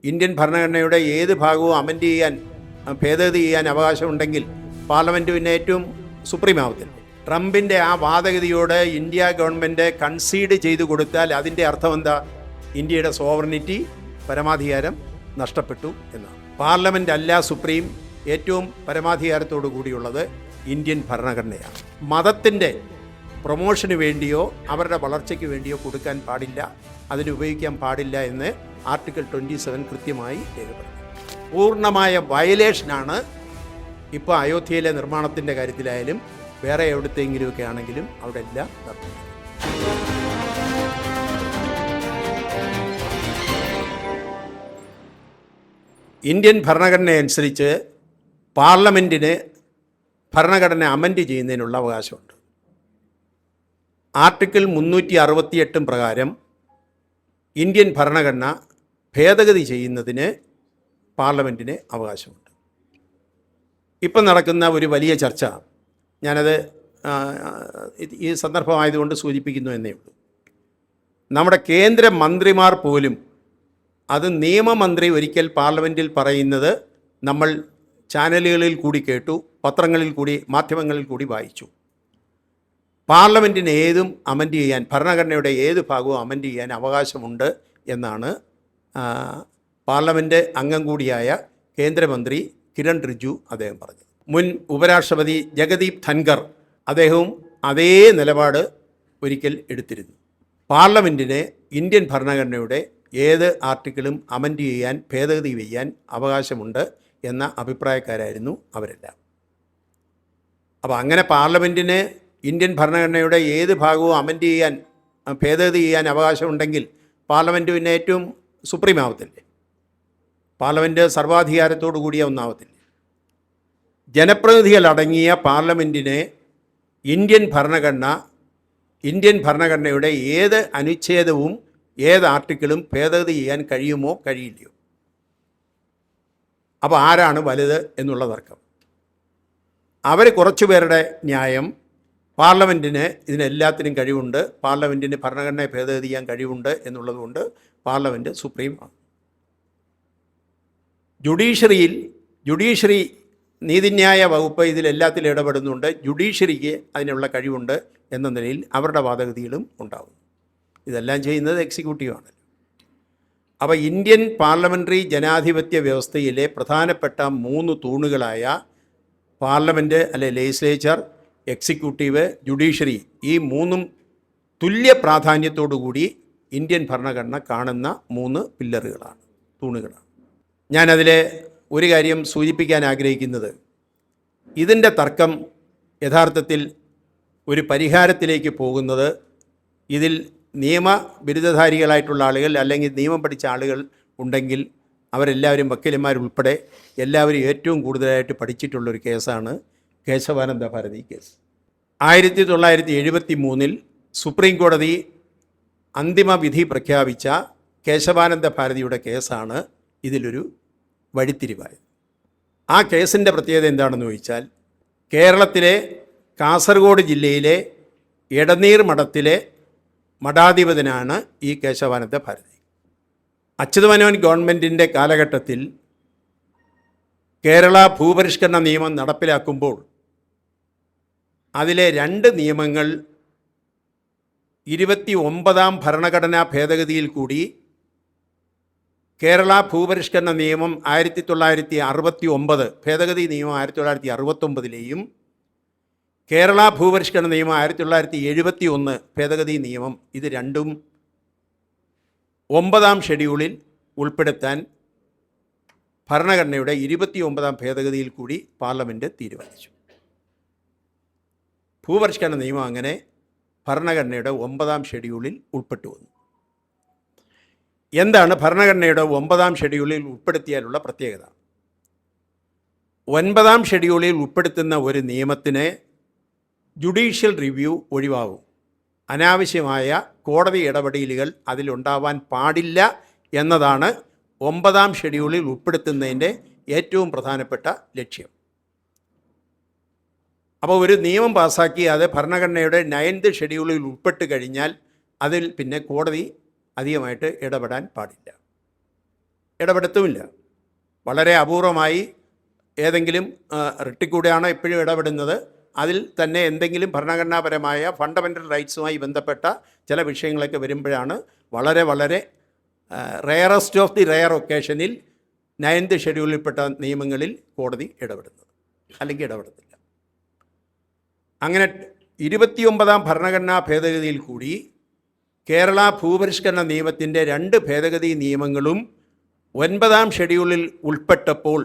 Indian ഭരണഘടനയുടെ ഏത് ഭാഗവും അമെൻഡ് ചെയ്യാൻ ഭേദഗതി ചെയ്യാൻ അവകാശമുണ്ടെങ്കിൽ പാർലമെൻറ്റ് പിന്നെ ഏറ്റവും സുപ്രീമാവത്തില്ല. ട്രംപിൻ്റെ ആ വാദഗതിയോട് ഇന്ത്യ ഗവൺമെൻറ് കൺസീഡ് ചെയ്തു കൊടുത്താൽ അതിൻ്റെ അർത്ഥം എന്താ? ഇന്ത്യയുടെ സോവറിനിറ്റി, പരമാധികാരം നഷ്ടപ്പെട്ടു എന്നാണ്. പാർലമെൻ്റ് അല്ല സുപ്രീം, ഏറ്റവും പരമാധികാരത്തോടു കൂടിയുള്ളത് ഇന്ത്യൻ ഭരണഘടനയാണ്. മതത്തിൻ്റെ പ്രൊമോഷന് വേണ്ടിയോ അവരുടെ വളർച്ചയ്ക്ക് വേണ്ടിയോ കൊടുക്കാൻ പാടില്ല, അതിനുപയോഗിക്കാൻ പാടില്ല എന്ന് ആർട്ടിക്കിൾ 27 കൃത്യമായി രേഖപ്പെടുത്തി. പൂർണ്ണമായ വയലേഷനാണ് ഇപ്പോൾ അയോധ്യയിലെ നിർമ്മാണത്തിൻ്റെ കാര്യത്തിലായാലും വേറെ എവിടത്തെങ്കിലുമൊക്കെ ആണെങ്കിലും അവിടെ എല്ലാം നടത്തുന്നത്. ഇന്ത്യൻ ഭരണഘടന അനുസരിച്ച് പാർലമെൻറ്റിന് ഭരണഘടന അമെൻഡ് ചെയ്യുന്നതിനുള്ള അവകാശമുണ്ട്. ആർട്ടിക്കിൾ 368 പ്രകാരം ഇന്ത്യൻ ഭരണഘടന ഭേദഗതി ചെയ്യുന്നതിന് പാർലമെൻറ്റിന് അവകാശമുണ്ട്. ഇപ്പം നടക്കുന്ന ഒരു വലിയ ചർച്ച, ഞാനത് ഈ സന്ദർഭമായതുകൊണ്ട് സൂചിപ്പിക്കുന്നു എന്നേ ഉള്ളൂ. നമ്മുടെ കേന്ദ്ര മന്ത്രിമാർ പോലും അത് നിയമമന്ത്രി ഒരിക്കൽ പാർലമെൻറ്റിൽ പറയുന്നത് നമ്മൾ ചാനലുകളിൽ കൂടി കേട്ടു, പത്രങ്ങളിൽ കൂടി, മാധ്യമങ്ങളിൽ കൂടി വായിച്ചു. പാർലമെൻറ്റിന് ഏതും അമെൻഡ് ചെയ്യാൻ, ഭരണഘടനയുടെ ഏത് ഭാഗവും അമെൻഡ് ചെയ്യാൻ അവകാശമുണ്ട് എന്നാണ് പാർലമെൻറ്റ് അംഗം കൂടിയായ കേന്ദ്രമന്ത്രി കിരൺ റിജിജു അദ്ദേഹം പറഞ്ഞത്. മുൻ ഉപരാഷ്ട്രപതി ജഗദീപ് ധൻഖർ അദ്ദേഹവും അതേ നിലപാട് ഒരിക്കൽ എടുത്തിരുന്നു. പാർലമെൻറ്റിന് ഇന്ത്യൻ ഭരണഘടനയുടെ ഏത് ആർട്ടിക്കിളും അമെൻഡ് ചെയ്യാൻ, ഭേദഗതി ചെയ്യാൻ അവകാശമുണ്ട് എന്ന അഭിപ്രായക്കാരായിരുന്നു അവരെല്ലാം. അപ്പോൾ അങ്ങനെ പാർലമെൻറ്റിന് ഇന്ത്യൻ ഭരണഘടനയുടെ ഏത് ഭാഗവും അമെൻഡ് ചെയ്യാൻ, ഭേദഗതി ചെയ്യാൻ അവകാശമുണ്ടെങ്കിൽ പാർലമെൻറ്റ് പിന്നെ ഏറ്റവും സുപ്രീമാവത്തില്ലേ? പാർലമെൻറ്റ് സർവാധികാരത്തോടു കൂടിയ ഒന്നാവത്തില്ലേ? ജനപ്രതിനിധികളടങ്ങിയ പാർലമെൻറ്റിന് ഇന്ത്യൻ ഭരണഘടനയുടെ ഏത് അനുച്ഛേദവും ഏത് ആർട്ടിക്കിളും ഭേദഗതി ചെയ്യാൻ കഴിയുമോ കഴിയില്ലയോ? അപ്പോൾ ആരാണ് വലുത് എന്നുള്ള തർക്കം. അവർ കുറച്ചു പേരുടെ ന്യായം, പാർലമെൻറ്റിന് ഇതിനെല്ലാത്തിനും കഴിവുണ്ട്, പാർലമെൻറ്റിന് ഭരണഘടനയെ ഭേദഗതി ചെയ്യാൻ കഴിവുണ്ട് എന്നുള്ളതുകൊണ്ട് പാർലമെൻറ്റ് സുപ്രീമാണ്. ജുഡീഷ്യറി നീതിന്യായ വകുപ്പ് ഇതിലെല്ലാത്തിലും ഇടപെടുന്നുണ്ട്, ജുഡീഷ്യറിക്ക് അതിനുള്ള കഴിവുണ്ട് എന്ന നിലയിൽ അവരുടെ വാദഗതികളും ഉണ്ടാകും. ഇതെല്ലാം ചെയ്യുന്നത് എക്സിക്യൂട്ടീവാണ്. അപ്പോൾ ഇന്ത്യൻ പാർലമെൻ്ററി ജനാധിപത്യ വ്യവസ്ഥയിലെ പ്രധാനപ്പെട്ട 3 തൂണുകളായ പാർലമെൻറ്റ് അല്ലെ ലെജിസ്ലേച്ചർ, എക്സിക്യൂട്ടീവ്, ജുഡീഷ്യറി, ഈ 3 തുല്യ പ്രാധാന്യത്തോടുകൂടി ഇന്ത്യൻ ഭരണഘടന കാണുന്ന 3 പില്ലറുകളാണ്, തൂണുകളാണ്. ഞാനതിൽ ഒരു കാര്യം സൂചിപ്പിക്കാൻ ആഗ്രഹിക്കുന്നത്, ഇതിൻ്റെ തർക്കം യഥാർത്ഥത്തിൽ ഒരു പരിഹാരത്തിലേക്ക് പോകുന്നത് ഇതിൽ നിയമബിരുദധാരികളായിട്ടുള്ള ആളുകൾ അല്ലെങ്കിൽ നിയമം പഠിച്ച ആളുകൾ ഉണ്ടെങ്കിൽ അവരെല്ലാവരും, വക്കീലന്മാരുൾപ്പെടെ എല്ലാവരും ഏറ്റവും കൂടുതലായിട്ട് പഠിച്ചിട്ടുള്ളൊരു കേസാണ് കേശവാനന്ദ ഭാരതി കേസ്. 1973 സുപ്രീം കോടതി അന്തിമ വിധി പ്രഖ്യാപിച്ച കേശവാനന്ദ ഭാരതിയുടെ കേസാണ് ഇതിലൊരു വഴിത്തിരിവായത്. ആ കേസിൻ്റെ പ്രത്യേകത എന്താണെന്ന് ചോദിച്ചാൽ, കേരളത്തിലെ കാസർഗോഡ് ജില്ലയിലെ എടനീർ മഠത്തിലെ മഠാധിപതിനാണ് ഈ കേശവാനന്ദ ഭാരതി. അച്യുതമേനോൻ ഗവൺമെൻറ്റിൻ്റെ കാലഘട്ടത്തിൽ കേരള ഭൂപരിഷ്കരണ നിയമം നടപ്പിലാക്കുമ്പോൾ അതിലെ 2 നിയമങ്ങൾ 29ാം ഭരണഘടനാ ഭേദഗതിയിൽ കൂടി കേരള ഭൂപരിഷ്കരണ നിയമം 1969, ഭേദഗതി നിയമം 1969ലെയും കേരള ഭൂപരിഷ്കരണ നിയമം 1971 ഭേദഗതി നിയമം, ഇത് രണ്ടും 9ാം ഷെഡ്യൂളിൽ ഉൾപ്പെടുത്താൻ ഭരണഘടനയുടെ 29ാം ഭേദഗതിയിൽ കൂടി പാർലമെൻറ്റ് തീരുമാനിച്ചു. ഭൂപരിഷ്കരണ നിയമം അങ്ങനെ ഭരണഘടനയുടെ 9ാം ഷെഡ്യൂളിൽ ഉൾപ്പെട്ടു വന്നു. എന്താണ് ഭരണഘടനയുടെ 9ാം ഷെഡ്യൂളിൽ ഉൾപ്പെടുത്തിയാലുള്ള പ്രത്യേകത? 9ാം ഷെഡ്യൂളിൽ ഉൾപ്പെടുത്തുന്ന ഒരു നിയമത്തിന് ജുഡീഷ്യൽ റിവ്യൂ ഒഴിവാകും. അനാവശ്യമായ കോടതി ഇടപെടലുകൾ അതിലുണ്ടാവാൻ പാടില്ല എന്നതാണ് 9ാം ഷെഡ്യൂളിൽ ഉൾപ്പെടുത്തുന്നതിൻ്റെ ഏറ്റവും പ്രധാനപ്പെട്ട ലക്ഷ്യം. അപ്പോൾ ഒരു നിയമം പാസ്സാക്കി അത് ഭരണഘടനയുടെ 9th ഷെഡ്യൂളിൽ ഉൾപ്പെട്ട് കഴിഞ്ഞാൽ അതിൽ പിന്നെ കോടതി അധികമായിട്ട് ഇടപെടാൻ പാടില്ല. ഇടപെടുത്തുമില്ല. വളരെ അപൂർവമായി ഏതെങ്കിലും റിട്ടിക്കൂടെയാണ് എപ്പോഴും ഇടപെടുന്നത്. അതിൽ തന്നെ എന്തെങ്കിലും ഭരണഘടനാപരമായ ഫണ്ടമെൻ്റൽ റൈറ്റ്സുമായി ബന്ധപ്പെട്ട ചില വിഷയങ്ങളൊക്കെ വരുമ്പോഴാണ് വളരെ വളരെ റെയറസ്റ്റ് ഓഫ് ദി റെയർ ഒക്കേഷനിൽ 9th ഷെഡ്യൂളിൽപ്പെട്ട നിയമങ്ങളിൽ കോടതി ഇടപെടുന്നത്, അല്ലെങ്കിൽ ഇടപെടുന്നില്ല. അങ്ങനെ 29ാം ഭരണഘടനാ ഭേദഗതിയിൽ കൂടി കേരള ഭൂപരിഷ്കരണ നിയമത്തിൻ്റെ 2 ഭേദഗതി നിയമങ്ങളും 9ാം ഷെഡ്യൂളിൽ ഉൾപ്പെട്ടപ്പോൾ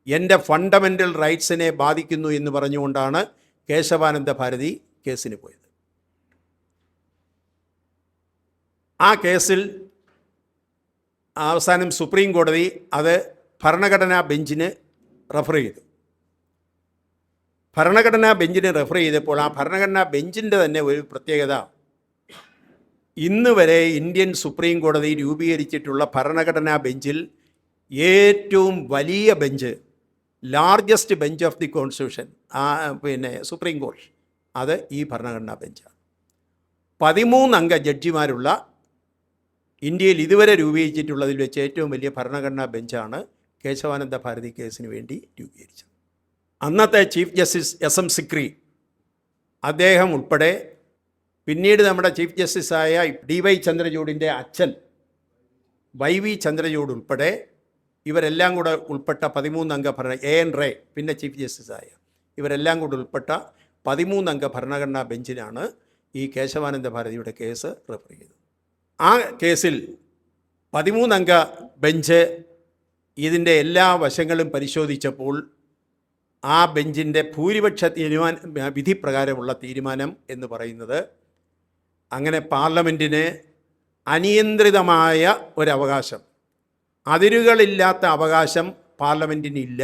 എൻ്റെ ഫണ്ടമെൻ്റൽ റൈറ്റ്സിനെ ബാധിക്കുന്നു എന്ന് പറഞ്ഞുകൊണ്ടാണ് കേശവാനന്ദ ഭാരതി കേസിന് പോയത്. ആ കേസിൽ അവസാനം സുപ്രീം കോടതി അത് ഭരണഘടനാ ബെഞ്ചിന് റെഫർ ചെയ്തു. ഭരണഘടനാ ബെഞ്ചിന് റെഫർ ചെയ്തപ്പോൾ ആ ഭരണഘടനാ ബെഞ്ചിൻ്റെ തന്നെ ഒരു പ്രത്യേകത, ഇന്ന് വരെ ഇന്ത്യൻ സുപ്രീം കോടതി രൂപീകരിച്ചിട്ടുള്ള ഭരണഘടനാ ബെഞ്ചിൽ ഏറ്റവും വലിയ bench, largest bench of the constitution, supreme court, അത് ഈ ഭരണഘടനാ ബെഞ്ചാണ്. 13 അംഗ ജഡ്ജിമാരുള്ള ഇന്ത്യയിൽ ഇതുവരെ രൂപീകരിച്ചിട്ടുള്ളതിൽ വെച്ച് ഏറ്റവും വലിയ ഭരണഘടനാ ബെഞ്ചാണ് കേശവാനന്ദ ഭാരതി കേസിന് വേണ്ടി രൂപീകരിച്ചത്. അന്നത്തെ ചീഫ് ജസ്റ്റിസ് SM സിക്രി, അദ്ദേഹം ഉൾപ്പെടെ, പിന്നീട് നമ്മുടെ ചീഫ് ജസ്റ്റിസായ DY ചന്ദ്രചൂഡിൻ്റെ അച്ഛൻ YV ചന്ദ്രചൂഡ് ഉൾപ്പെടെ ഇവരെല്ലാം കൂടെ ഉൾപ്പെട്ട 13 അംഗ AN റേ, പിന്നെ ചീഫ് ജസ്റ്റിസായ ഇവരെല്ലാം കൂടെ ഉൾപ്പെട്ട 13 അംഗ ഭരണഘടനാ ബെഞ്ചിനാണ് ഈ കേശവാനന്ദ ഭാരതിയുടെ കേസ് റെഫർ ചെയ്തത്. ആ കേസിൽ 13 അംഗ ബെഞ്ച് ഇതിൻ്റെ എല്ലാ വശങ്ങളും പരിശോധിച്ചപ്പോൾ ആ ബെഞ്ചിൻ്റെ ഭൂരിപക്ഷ വിധി പ്രകാരമുള്ള തീരുമാനം എന്ന് പറയുന്നത്, അങ്ങനെ പാർലമെൻറ്റിന് അനിയന്ത്രിതമായ ഒരവകാശം, അതിരുകളില്ലാത്ത അവകാശം പാർലമെൻറ്റിനില്ല.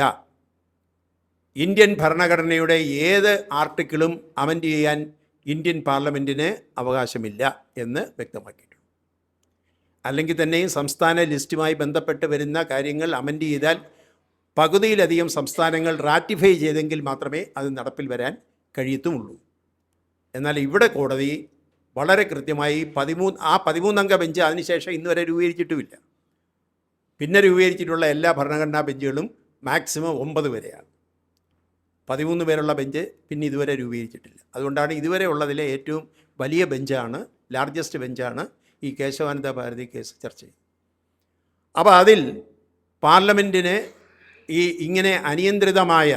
ഇന്ത്യൻ ഭരണഘടനയുടെ ഏത് ആർട്ടിക്കിളും അമെൻഡ് ചെയ്യാൻ ഇന്ത്യൻ പാർലമെൻറ്റിന് അവകാശമില്ല എന്ന് വ്യക്തമാക്കിയിട്ടുണ്ട്. അല്ലെങ്കിൽ തന്നെയും സംസ്ഥാന ലിസ്റ്റുമായി ബന്ധപ്പെട്ട് വരുന്ന കാര്യങ്ങൾ അമെൻഡ് ചെയ്താൽ പകുതിയിലധികം സംസ്ഥാനങ്ങൾ റാറ്റിഫൈ ചെയ്തെങ്കിൽ മാത്രമേ അത് നടപ്പിൽ വരാൻ കഴിയത്തുമുള്ളൂ. എന്നാൽ ഇവിടെ കോടതി വളരെ കൃത്യമായി 13 അംഗ ബെഞ്ച് അതിനുശേഷം ഇന്നുവരെ രൂപീകരിച്ചിട്ടുമില്ല. പിന്നെ രൂപീകരിച്ചിട്ടുള്ള എല്ലാ ഭരണഘടനാ ബെഞ്ചുകളും മാക്സിമം 9 വരെയാണ്. 13 പേരുള്ള ബെഞ്ച് പിന്നെ ഇതുവരെ രൂപീകരിച്ചിട്ടില്ല. അതുകൊണ്ടാണ് ഇതുവരെ ഉള്ളതിലെ ഏറ്റവും വലിയ ബെഞ്ചാണ്, ലാർജസ്റ്റ് ബെഞ്ചാണ് ഈ കേശവാനന്ദ ഭാരതി കേസ് ചർച്ച ചെയ്യും. അപ്പോൾ അതിൽ പാർലമെൻറ്റിന് ഇങ്ങനെ അനിയന്ത്രിതമായ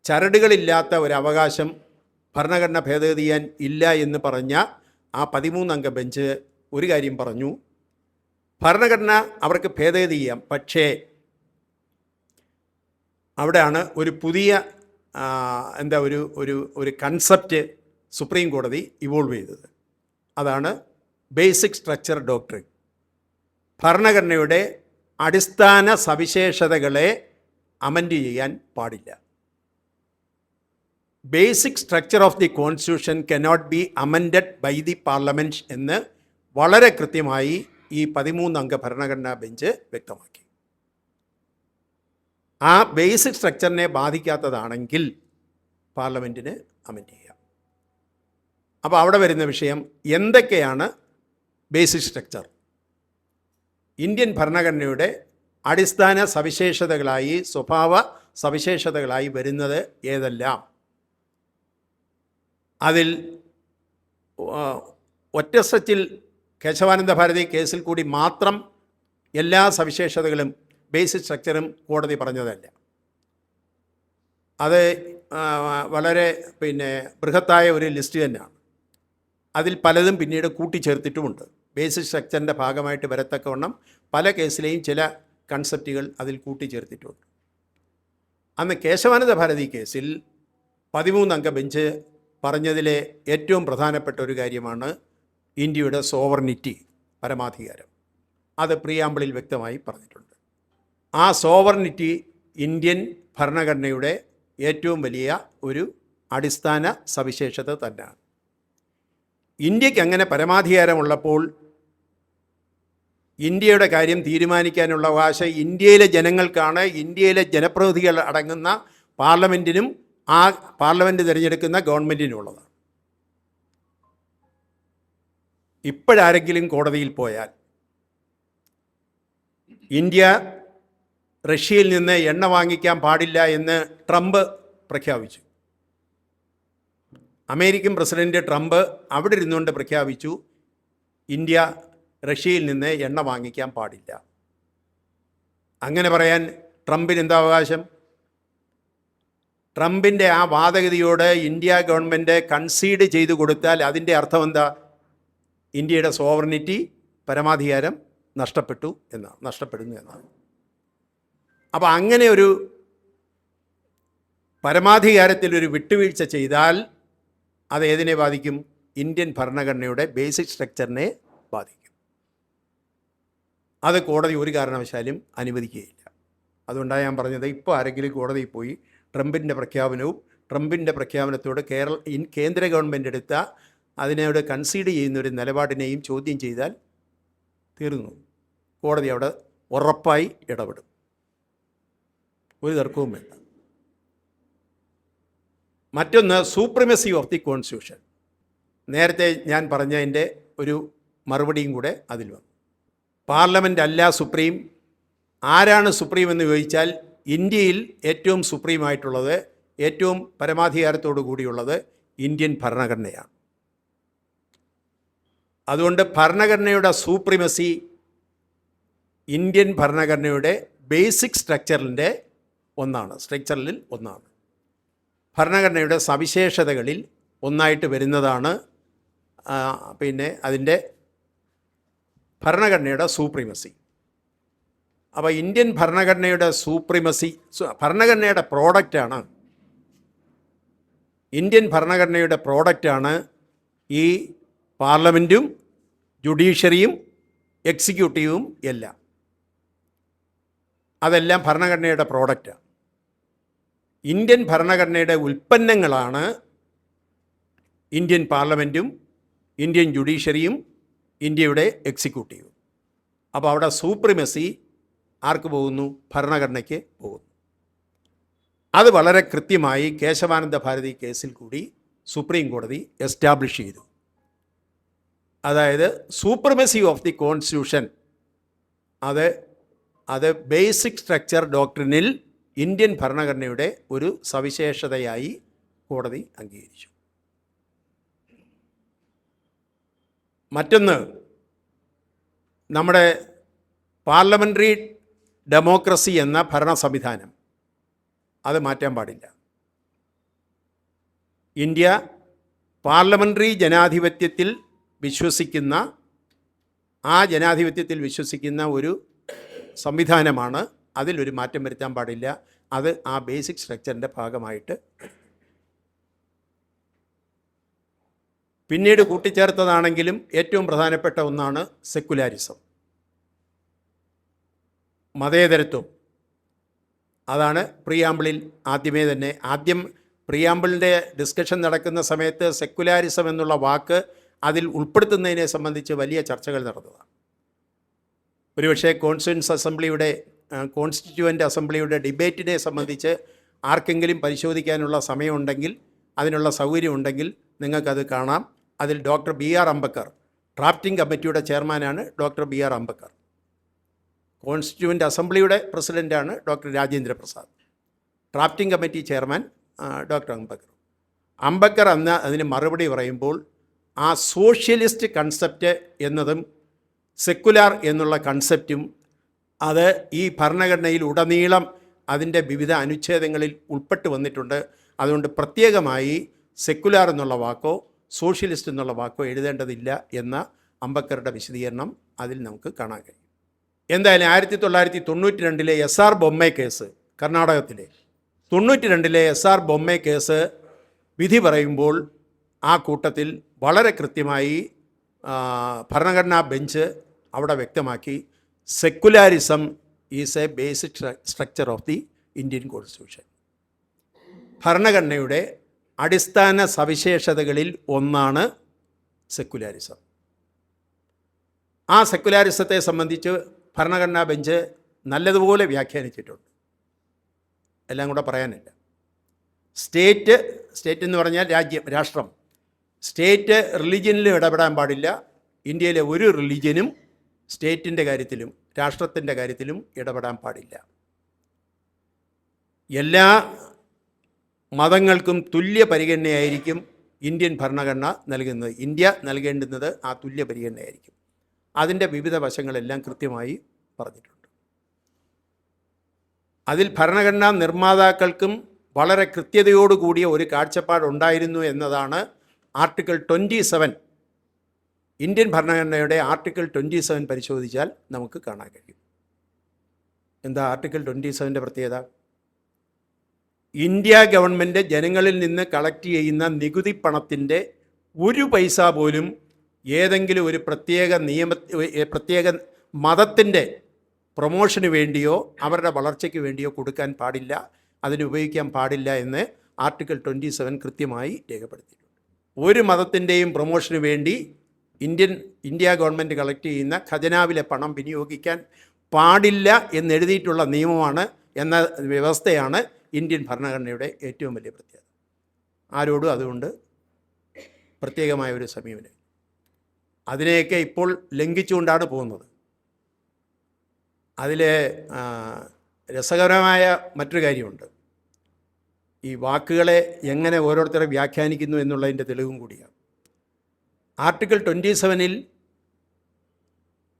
ചരടുകളില്ലാത്ത ഒരവകാശം ഭരണഘടന ഭേദഗതി ചെയ്യാൻ ഇല്ല എന്ന് പറഞ്ഞ ആ 13 അംഗ ബെഞ്ച് ഒരു കാര്യം പറഞ്ഞു, ഭരണഘടന അവർക്ക് ഭേദഗതി ചെയ്യാം, പക്ഷേ അവിടെയാണ് ഒരു പുതിയ ഒരു കൺസെപ്റ്റ് സുപ്രീം കോടതി ഇവോൾവ് ചെയ്തത്. അതാണ് ബേസിക് സ്ട്രക്ചർ ഡോക്ട്രിൻ. ഭരണഘടനയുടെ അടിസ്ഥാന സവിശേഷതകളെ അമെൻഡ് ചെയ്യാൻ പാടില്ല. Basic structure of the constitution cannot be amended by the parliament എന്ന് വളരെ കൃത്യമായി ഈ 13 അംഗ ഭരണഘടനാ ബെഞ്ച് വ്യക്തമാക്കി. ആ ബേസിക് സ്ട്രക്ചറിനെ ബാധിക്കാത്തതാണെങ്കിൽ പാർലമെൻറ്റിന് അമെൻഡ് ചെയ്യാം. അപ്പോൾ അവിടെ വരുന്ന വിഷയം എന്തൊക്കെയാണ് ബേസിക് സ്ട്രക്ചർ? ഇന്ത്യൻ ഭരണഘടനയുടെ അടിസ്ഥാന സവിശേഷതകളായി, സ്വഭാവ സവിശേഷതകളായി വരുന്നത് ഏതെല്ലാം? അതിൽ ഒറ്റ സ്ട്രെച്ചിൽ കേശവാനന്ദ ഭാരതി കേസിൽ കൂടി മാത്രം എല്ലാ സവിശേഷതകളും ബേസിക് സ്ട്രക്ചറും കോടതി പറഞ്ഞതല്ല. അത് വളരെ ബൃഹത്തായ ഒരു ലിസ്റ്റ് തന്നെയാണ്. അതിൽ പലതും പിന്നീട് കൂട്ടിച്ചേർത്തിട്ടുമുണ്ട്. ബേസിക് സ്ട്രക്ചറിൻ്റെ ഭാഗമായിട്ട് വരത്തക്കവണ്ണം പല കേസിലെയും ചില കൺസെപ്റ്റുകൾ അതിൽ കൂട്ടിച്ചേർത്തിട്ടുണ്ട്. അന്ന് കേശവാനന്ദ ഭാരതി കേസിൽ 13 അംഗ ബെഞ്ച് പറഞ്ഞതിലെ ഏറ്റവും പ്രധാനപ്പെട്ട ഒരു കാര്യമാണ് ഇന്ത്യയുടെ സോവർണിറ്റി, പരമാധികാരം. അത് പ്രിയാമ്പിളിൽ വ്യക്തമായി പറഞ്ഞിട്ടുണ്ട്. ആ സോവർണിറ്റി ഇന്ത്യൻ ഭരണഘടനയുടെ ഏറ്റവും വലിയ ഒരു അടിസ്ഥാന സവിശേഷത തന്നെയാണ്. ഇന്ത്യക്ക് അങ്ങനെ പരമാധികാരമുള്ളപ്പോൾ ഇന്ത്യയുടെ കാര്യം തീരുമാനിക്കാനുള്ള അവകാശം ഇന്ത്യയിലെ ജനങ്ങൾക്കാണ്. ഇന്ത്യയിലെ ജനപ്രതിനിധികൾ അടങ്ങുന്ന പാർലമെൻറ്റിനും ആ പാർലമെൻറ്റ് തിരഞ്ഞെടുക്കുന്ന ഗവൺമെൻറ്റിനുമുള്ളതാണ്. ഇപ്പോഴാരെങ്കിലും കോടതിയിൽ പോയാൽ ഇന്ത്യ റഷ്യയിൽ നിന്ന് എണ്ണ വാങ്ങിക്കാൻ പാടില്ല എന്ന് ട്രംപ് പ്രഖ്യാപിച്ചു. അമേരിക്കൻ പ്രസിഡന്റ് ട്രംപ് അവിടെ ഇരുന്നുകൊണ്ട് പ്രഖ്യാപിച്ചു, ഇന്ത്യ റഷ്യയിൽ നിന്ന് എണ്ണ വാങ്ങിക്കാൻ പാടില്ല. അങ്ങനെ പറയാൻ ട്രംപിന് എന്താ അവകാശം? ട്രംപിൻ്റെ ആ വാദഗതിയോട് ഇന്ത്യ ഗവൺമെൻറ് കൺസീഡ് ചെയ്തു കൊടുത്താൽ അതിൻ്റെ അർത്ഥം എന്താ? ഇന്ത്യയുടെ സോവറിനിറ്റി, പരമാധികാരം നഷ്ടപ്പെടുന്നു എന്നാണ്. അപ്പോൾ അങ്ങനെ ഒരു പരമാധികാരത്തിലൊരു വിട്ടുവീഴ്ച ചെയ്താൽ അത് ഏതിനെ ബാധിക്കും? ഇന്ത്യൻ ഭരണഘടനയുടെ ബേസിക് സ്ട്രക്ചറിനെ ബാധിക്കും. അത് കോടതി ഒരു കാരണവശാലും അനുവദിക്കുകയില്ല. അതുകൊണ്ടാണ് ഞാൻ പറഞ്ഞത്, ഇപ്പോൾ ആരെങ്കിലും കോടതിയിൽ പോയി ട്രംപിൻ്റെ പ്രഖ്യാപനത്തോട് കേന്ദ്ര ഗവൺമെൻറ് എടുത്ത അതിനോട് കൺസീഡ് ചെയ്യുന്ന ഒരു നിലപാടിനെയും ചോദ്യം ചെയ്താൽ തീർന്നു. കോടതി അവിടെ ഉറപ്പായി ഇടപെടും. ഒരു തർക്കവും വേണ്ട. മറ്റൊന്ന്, സൂപ്രിമസി ഓഫ് ദി കോൺസ്റ്റിറ്റ്യൂഷൻ. നേരത്തെ ഞാൻ പറഞ്ഞതിൻ്റെ ഒരു മറുപടിയും കൂടെ അതിൽ വന്നു. പാർലമെൻ്റ് അല്ല സുപ്രീം. ആരാണ് സുപ്രീം എന്ന് ചോദിച്ചാൽ ഇന്ത്യയിൽ ഏറ്റവും സുപ്രീമായിട്ടുള്ളത്, ഏറ്റവും പരമാധികാരത്തോടു കൂടിയുള്ളത് ഇന്ത്യൻ ഭരണഘടനയാണ്. അതുകൊണ്ട് ഭരണഘടനയുടെ സൂപ്രിമസി ഇന്ത്യൻ ഭരണഘടനയുടെ ബേസിക് സ്ട്രക്ചറിൽ ഒന്നാണ്. ഭരണഘടനയുടെ സവിശേഷതകളിൽ ഒന്നായിട്ട് വരുന്നതാണ് അതിൻ്റെ ഭരണഘടനയുടെ സൂപ്രിമസി. അപ്പോൾ ഇന്ത്യൻ ഭരണഘടനയുടെ സൂപ്രിമസി, ഭരണഘടനയുടെ പ്രോഡക്റ്റാണ്, ഇന്ത്യൻ ഭരണഘടനയുടെ പ്രോഡക്റ്റാണ് ഈ പാർലമെൻറ്റും ജുഡീഷ്യറിയും എക്സിക്യൂട്ടീവും എല്ലാം. അതെല്ലാം ഭരണഘടനയുടെ പ്രോഡക്റ്റാണ്. ഇന്ത്യൻ ഭരണഘടനയുടെ ഉൽപ്പന്നങ്ങളാണ് ഇന്ത്യൻ പാർലമെൻറ്റും ഇന്ത്യൻ ജുഡീഷ്യറിയും ഇന്ത്യയുടെ എക്സിക്യൂട്ടീവും. അപ്പോൾ അവിടെ സൂപ്രിമസി ആർക്ക് പോകുന്നു? ഭരണഘടനയ്ക്ക് പോകുന്നു. അത് വളരെ കൃത്യമായി കേശവാനന്ദ ഭാരതി കേസിൽ കൂടി സുപ്രീം കോടതി എസ്റ്റാബ്ലിഷ് ചെയ്തു. അതായത് സൂപ്രിമസി ഓഫ് ദി കോൺസ്റ്റിറ്റ്യൂഷൻ അത് ബേസിക് സ്ട്രക്ചർ ഡോക്ട്രിനിൽ ഇന്ത്യൻ ഭരണഘടനയുടെ ഒരു സവിശേഷതയായി കോടതി അംഗീകരിച്ചു. മറ്റൊന്ന്, നമ്മുടെ പാർലമെൻ്ററി ഡെമോക്രസി എന്ന ഭരണ സംവിധാനം അത് മാറ്റാൻ പാടില്ല. ഇന്ത്യ പാർലമെൻ്ററി ജനാധിപത്യത്തിൽ വിശ്വസിക്കുന്ന ഒരു സംവിധാനമാണ്. അതിലൊരു മാറ്റം വരുത്താൻ പാടില്ല. അത് ആ ബേസിക് സ്ട്രക്ചറിൻ്റെ ഭാഗമായിട്ട്. പിന്നീട് കൂട്ടിച്ചേർത്തതാണെങ്കിലും ഏറ്റവും പ്രധാനപ്പെട്ട ഒന്നാണ് സെക്കുലാരിസം, മതേതരത്വം. അതാണ് പ്രിയാമ്പിളിൽ ആദ്യം പ്രിയാമ്പിളിൻ്റെ ഡിസ്കഷൻ നടക്കുന്ന സമയത്ത് സെക്കുലാരിസം എന്നുള്ള വാക്ക് അതിൽ ഉൾപ്പെടുത്തുന്നതിനെ സംബന്ധിച്ച് വലിയ ചർച്ചകൾ നടന്നതാണ്. ഒരുപക്ഷെ കോൺസ്റ്റിറ്റ്യൂവൻ്റ് അസംബ്ലിയുടെ ഡിബേറ്റിനെ സംബന്ധിച്ച് ആർക്കെങ്കിലും പരിശോധിക്കാനുള്ള സമയമുണ്ടെങ്കിൽ, അതിനുള്ള സൗകര്യമുണ്ടെങ്കിൽ നിങ്ങൾക്കത് കാണാം. അതിൽ ഡോക്ടർ B.R. അംബേദ്കർ, ഡ്രാഫ്റ്റിംഗ് കമ്മിറ്റിയുടെ ചെയർമാനാണ് ഡോക്ടർ B.R. അംബേദ്കർ. കോൺസ്റ്റിറ്റ്യൂവൻ്റ് അസംബ്ലിയുടെ പ്രസിഡൻ്റാണ് doctor Rajendra Prasad. Drafting committee chairman doctor Ambedkar അന്ന് അതിന് മറുപടി പറയുമ്പോൾ ആ സോഷ്യലിസ്റ്റ് കൺസെപ്റ്റ് എന്നതും സെക്കുലാർ എന്നുള്ള കൺസെപ്റ്റും അത് ഈ ഭരണഘടനയിൽ ഉടനീളം അതിൻ്റെ വിവിധ അനുച്ഛേദങ്ങളിൽ ഉൾപ്പെട്ട് വന്നിട്ടുണ്ട്. അതുകൊണ്ട് പ്രത്യേകമായി സെക്കുലാർ എന്നുള്ള വാക്കോ സോഷ്യലിസ്റ്റ് എന്നുള്ള വാക്കോ എഴുതേണ്ടതില്ല എന്ന അംബേദ്കറുടെ വിശദീകരണം അതിൽ നമുക്ക് കാണാൻ കഴിയും. എന്തായാലും 1992 SR ബൊമ്മൈ കേസ്, കർണാടകത്തിലെ 92 SR ബൊമ്മൈ കേസ് വിധി പറയുമ്പോൾ ആ കൂട്ടത്തിൽ വളരെ കൃത്യമായി ഭരണഘടനാ ബെഞ്ച് അവിടെ വ്യക്തമാക്കി, secularism is a basic structure of the Indian constitution. ഭരണഘടനയുടെ അടിസ്ഥാന സവിശേഷതകളിൽ ഒന്നാണ് സെക്കുലാരിസം. ആ സെക്കുലാരിസത്തെ സംബന്ധിച്ച് ഭരണഘടനാ ബെഞ്ച് നല്ലതുപോലെ വ്യാഖ്യാനിച്ചിട്ടുണ്ട്. എല്ലാം കൂടെ പറയാനില്ല. സ്റ്റേറ്റ് എന്ന് പറഞ്ഞാൽ രാഷ്ട്രം. സ്റ്റേറ്റ് റിലിജിയനിലും ഇടപെടാൻ പാടില്ല. ഇന്ത്യയിലെ ഒരു റിലിജിയനും സ്റ്റേറ്റിൻ്റെ കാര്യത്തിലും രാഷ്ട്രത്തിൻ്റെ കാര്യത്തിലും ഇടപെടാൻ പാടില്ല. എല്ലാ മതങ്ങൾക്കും തുല്യ പരിഗണനയായിരിക്കും ഇന്ത്യൻ ഭരണഘടന നൽകുന്നത്. ഇന്ത്യ നൽകേണ്ടുന്നത് ആ തുല്യ പരിഗണനയായിരിക്കും. അതിൻ്റെ വിവിധ വശങ്ങളെല്ലാം കൃത്യമായി പറഞ്ഞിട്ടുണ്ട്. അതിൽ ഭരണഘടനാ നിർമ്മാതാക്കൾക്കും വളരെ കൃത്യതയോടുകൂടിയ ഒരു കാഴ്ചപ്പാടുണ്ടായിരുന്നു എന്നതാണ് ആർട്ടിക്കിൾ 27, ഇന്ത്യൻ ഭരണഘടനയുടെ ആർട്ടിക്കിൾ 27 പരിശോധിച്ചാൽ നമുക്ക് കാണാൻ കഴിയും. എന്താ ആർട്ടിക്കിൾ 27ൻ്റെ പ്രത്യേകത? ഇന്ത്യ ഗവൺമെൻറ് ജനങ്ങളിൽ നിന്ന് കളക്ട് ചെയ്യുന്ന നികുതി പണത്തിൻ്റെ ഒരു പൈസ പോലും ഏതെങ്കിലും ഒരു പ്രത്യേക മതത്തിൻ്റെ പ്രൊമോഷന് വേണ്ടിയോ അവരുടെ വളർച്ചയ്ക്ക് വേണ്ടിയോ കൊടുക്കാൻ പാടില്ല, അതിനുപയോഗിക്കാൻ പാടില്ല എന്ന് ആർട്ടിക്കിൾ 27 കൃത്യമായി രേഖപ്പെടുത്തിയിട്ടുണ്ട്. ഒരു മതത്തിൻ്റെയും പ്രൊമോഷന് വേണ്ടി ഇന്ത്യ ഗവൺമെൻറ് കളക്ട് ചെയ്യുന്ന ഖജനാവിലെ പണം വിനിയോഗിക്കാൻ പാടില്ല എന്നെഴുതിയിട്ടുള്ള നിയമമാണ് എന്ന വ്യവസ്ഥയാണ് ഇന്ത്യൻ ഭരണഘടനയുടെ ഏറ്റവും വലിയ പ്രത്യേകത. ആരോടും അതുകൊണ്ട് പ്രത്യേകമായ ഒരു സമീപനം. അതിനെയൊക്കെ ഇപ്പോൾ ലംഘിച്ചുകൊണ്ടാണ് പോകുന്നത്. അതിൽ രസകരമായ മറ്റൊരു കാര്യമുണ്ട്. ഈ വാക്കുകളെ എങ്ങനെ ഓരോരുത്തരെ വ്യാഖ്യാനിക്കുന്നു എന്നുള്ളതിൻ്റെ തെളിവും കൂടിയാണ്. ആർട്ടിക്കിൾ 27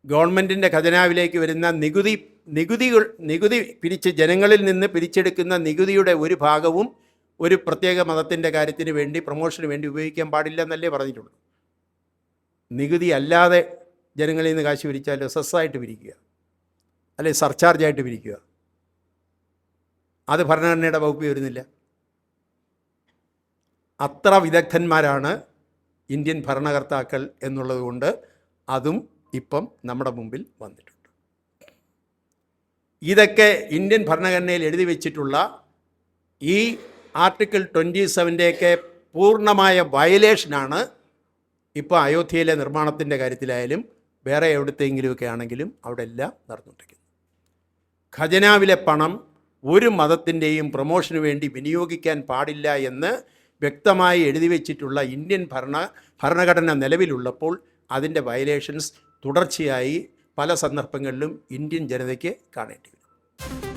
ഗവൺമെൻറ്റിൻ്റെ ഖജനാവിലേക്ക് വരുന്ന നികുതി പിരിച്ച് ജനങ്ങളിൽ നിന്ന് പിരിച്ചെടുക്കുന്ന നികുതിയുടെ ഒരു ഭാഗവും ഒരു പ്രത്യേക മതത്തിൻ്റെ കാര്യത്തിന് വേണ്ടി പ്രൊമോഷന് വേണ്ടി ഉപയോഗിക്കാൻ പാടില്ല എന്നല്ലേ പറഞ്ഞിട്ടുള്ളൂ. നികുതി അല്ലാതെ ജനങ്ങളിൽ നിന്ന് കാശ് പിരിച്ചാൽ സെസ്സായിട്ട് പിരിക്കുക, അല്ലെങ്കിൽ സർചാർജായിട്ട് പിരിക്കുക, അത് ഭരണഘടനയുടെ വകുപ്പ് വരുന്നില്ല. അത്ര വിദഗ്ധന്മാരാണ് ഇന്ത്യൻ ഭരണകർത്താക്കൾ എന്നുള്ളത് കൊണ്ട് അതും ഇപ്പം നമ്മുടെ മുമ്പിൽ വന്നിട്ടുണ്ട്. ഇതൊക്കെ ഇന്ത്യൻ ഭരണഘടനയിൽ എഴുതി വച്ചിട്ടുള്ള ഈ ആർട്ടിക്കിൾ 27ൻ്റെയൊക്കെ പൂർണ്ണമായ വയലേഷനാണ് ഇപ്പോൾ അയോധ്യയിലെ നിർമ്മാണത്തിൻ്റെ കാര്യത്തിലായാലും വേറെ എവിടത്തെങ്കിലുമൊക്കെ ആണെങ്കിലും അവിടെ എല്ലാം നടന്നുകൊണ്ടിരിക്കുന്നത്. ഖജനാവിലെ പണം ഒരു മതത്തിൻ്റെയും പ്രൊമോഷന് വേണ്ടി വിനിയോഗിക്കാൻ പാടില്ല എന്ന് വ്യക്തമായി എഴുതി വച്ചിട്ടുള്ള ഇന്ത്യൻ ഭരണഘടന നിലവിലുള്ളപ്പോൾ അതിൻ്റെ വയലേഷൻസ് തുടർച്ചയായി പല സന്ദർഭങ്ങളിലും ഇന്ത്യൻ ജനതയ്ക്ക് കാണേണ്ടി വരും.